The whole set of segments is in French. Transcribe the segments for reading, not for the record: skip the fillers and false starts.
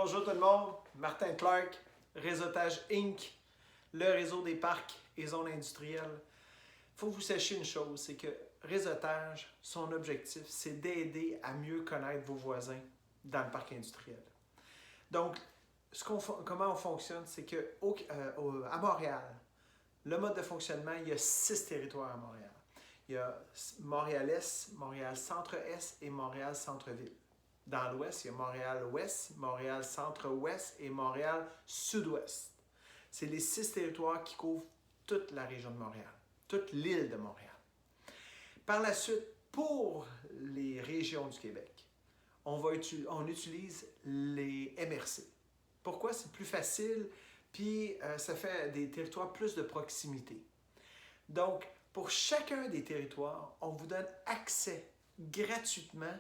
Bonjour tout le monde, Martin Clark, Réseautage Inc., le réseau des parcs et zones industrielles. Il faut que vous sachiez une chose, c'est que Réseautage, son objectif, c'est d'aider à mieux connaître vos voisins dans le parc industriel. Donc, comment on fonctionne, c'est qu'à Montréal, le mode de fonctionnement, il y a 6 territoires à Montréal. Il y a Montréal-Est, Montréal-Centre-Est et Montréal-Centre-Ville. Dans l'Ouest, il y a Montréal-Ouest, Montréal-Centre-Ouest et Montréal-Sud-Ouest. C'est les 6 territoires qui couvrent toute la région de Montréal, toute l'île de Montréal. Par la suite, pour les régions du Québec, on utilise les MRC. Pourquoi? C'est plus facile, puis ça fait des territoires plus de proximité. Donc, pour chacun des territoires, on vous donne accès gratuitement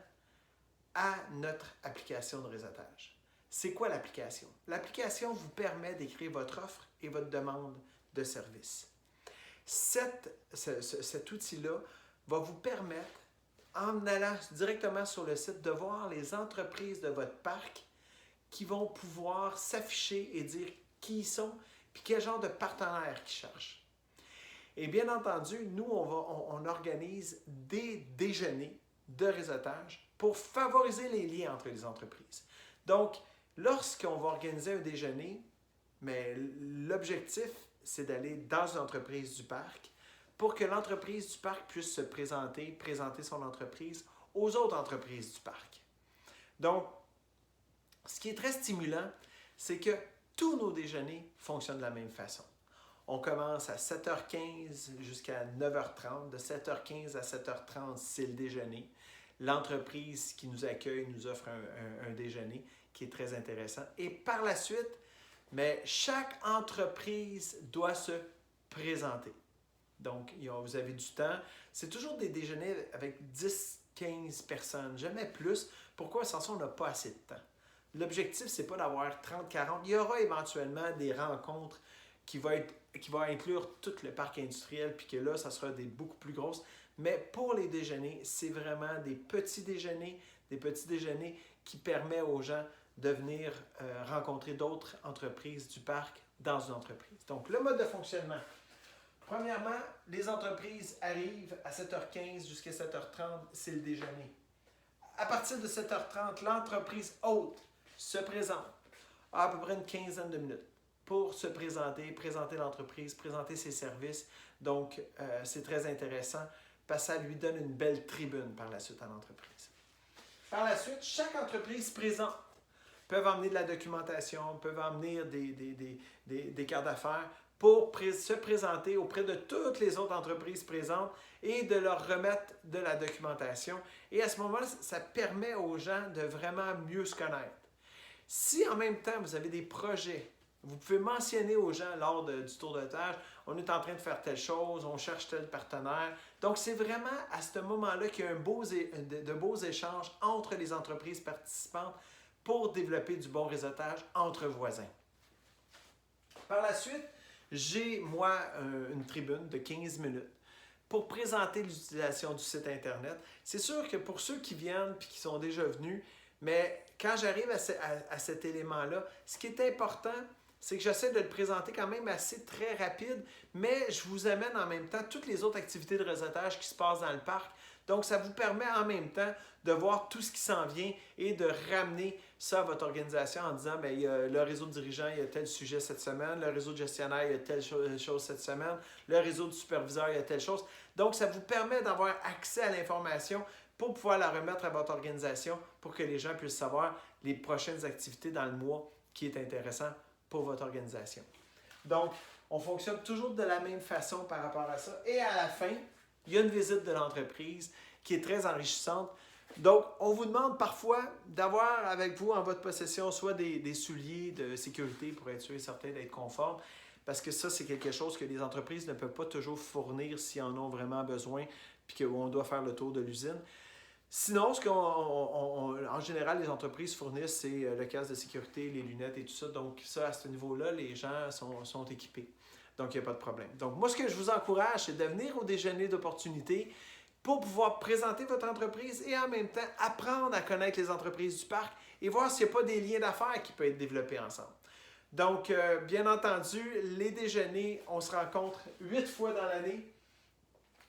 à notre application de réseautage. C'est quoi l'application? L'application vous permet d'écrire votre offre et votre demande de service. Cet outil-là va vous permettre, en allant directement sur le site, de voir les entreprises de votre parc qui vont pouvoir s'afficher et dire qui ils sont puis quel genre de partenaires qu'ils cherchent. Et bien entendu, nous, on organise des déjeuners de réseautage pour favoriser les liens entre les entreprises. Donc, lorsqu'on va organiser un déjeuner, mais l'objectif, c'est d'aller dans une entreprise du parc pour que l'entreprise du parc puisse se présenter son entreprise aux autres entreprises du parc. Donc, ce qui est très stimulant, c'est que tous nos déjeuners fonctionnent de la même façon. On commence à 7h15 jusqu'à 9h30. De 7h15 à 7h30, c'est le déjeuner. L'entreprise qui nous accueille nous offre un déjeuner qui est très intéressant. Et par la suite, mais chaque entreprise doit se présenter. Donc, vous avez du temps. C'est toujours des déjeuners avec 10-15 personnes, jamais plus. Pourquoi? Parce qu'on n'a pas assez de temps. L'objectif, ce n'est pas d'avoir 30-40. Il y aura éventuellement des rencontres qui vont inclure tout le parc industriel, puis que là, ça sera beaucoup plus grosses. Mais pour les déjeuners, c'est vraiment des petits déjeuners qui permettent aux gens de venir rencontrer d'autres entreprises du parc dans une entreprise. Donc, le mode de fonctionnement. Premièrement, les entreprises arrivent à 7h15 jusqu'à 7h30, c'est le déjeuner. À partir de 7h30, l'entreprise hôte se présente à peu près une quinzaine de minutes pour se présenter l'entreprise, présenter ses services. Donc, c'est très intéressant parce que ça lui donne une belle tribune par la suite à l'entreprise. Par la suite, chaque entreprise présente peuvent emmener de la documentation, peuvent emmener des cartes d'affaires pour se présenter auprès de toutes les autres entreprises présentes et de leur remettre de la documentation. Et à ce moment-là, ça permet aux gens de vraiment mieux se connaître. Si en même temps, vous avez des projets, vous pouvez mentionner aux gens lors du tour de table, on est en train de faire telle chose, on cherche tel partenaire. Donc, c'est vraiment à ce moment-là qu'il y a de beaux échanges entre les entreprises participantes pour développer du bon réseautage entre voisins. Par la suite, j'ai, moi, une tribune de 15 minutes pour présenter l'utilisation du site Internet. C'est sûr que pour ceux qui viennent et qui sont déjà venus, mais quand j'arrive à cet élément-là, ce qui est important, c'est que j'essaie de le présenter quand même assez très rapide, mais je vous amène en même temps toutes les autres activités de réseautage qui se passent dans le parc. Donc, ça vous permet en même temps de voir tout ce qui s'en vient et de ramener ça à votre organisation en disant, bien, il y a le réseau de dirigeants, il y a tel sujet cette semaine, le réseau de gestionnaire, il y a telle chose cette semaine, le réseau de superviseurs, il y a telle chose. Donc, ça vous permet d'avoir accès à l'information pour pouvoir la remettre à votre organisation pour que les gens puissent savoir les prochaines activités dans le mois qui est intéressant pour votre organisation. Donc, on fonctionne toujours de la même façon par rapport à ça. Et à la fin, il y a une visite de l'entreprise qui est très enrichissante. Donc, on vous demande parfois d'avoir avec vous en votre possession soit des souliers de sécurité pour être sûr et certain d'être conforme, parce que ça, c'est quelque chose que les entreprises ne peuvent pas toujours fournir s'ils en ont vraiment besoin, puis qu'on doit faire le tour de l'usine. Sinon, en général, les entreprises fournissent, c'est le casque de sécurité, les lunettes et tout ça. Donc, ça, à ce niveau-là, les gens sont équipés. Donc, il n'y a pas de problème. Donc, moi, ce que je vous encourage, c'est de venir au déjeuner d'opportunité pour pouvoir présenter votre entreprise et en même temps apprendre à connaître les entreprises du parc et voir s'il n'y a pas des liens d'affaires qui peuvent être développés ensemble. Donc, bien entendu, les déjeuners, on se rencontre 8 fois dans l'année.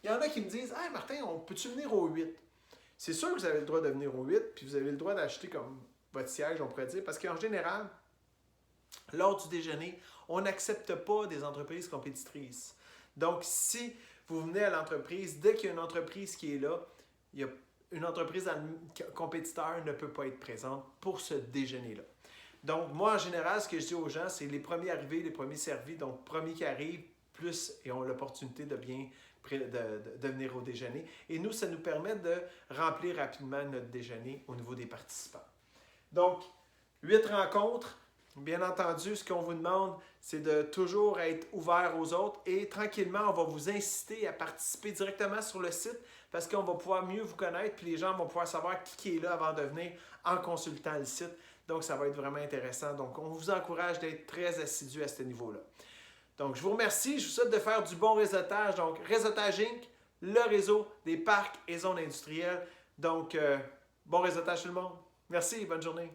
Il y en a qui me disent « Hey Martin, on peut-tu venir aux 8? » C'est sûr que vous avez le droit de venir aux 8, puis vous avez le droit d'acheter comme votre siège, on pourrait dire, parce qu'en général, lors du déjeuner, on n'accepte pas des entreprises compétitrices. Donc, si vous venez à l'entreprise, dès qu'il y a une entreprise qui est là, il y a une entreprise compétiteur ne peut pas être présente pour ce déjeuner-là. Donc, moi, en général, ce que je dis aux gens, c'est les premiers arrivés, les premiers servis. Donc, premiers qui arrivent, plus et ont l'opportunité de bien de venir au déjeuner. Et nous, ça nous permet de remplir rapidement notre déjeuner au niveau des participants. Donc, 8 rencontres. Bien entendu, ce qu'on vous demande, c'est de toujours être ouvert aux autres et tranquillement, on va vous inciter à participer directement sur le site parce qu'on va pouvoir mieux vous connaître puis les gens vont pouvoir savoir qui est là avant de venir en consultant le site. Donc, ça va être vraiment intéressant. Donc, on vous encourage d'être très assidu à ce niveau-là. Donc, je vous remercie. Je vous souhaite de faire du bon réseautage. Donc, Réseautage Inc., le réseau des parcs et zones industrielles. Donc, bon réseautage tout le monde. Merci, bonne journée.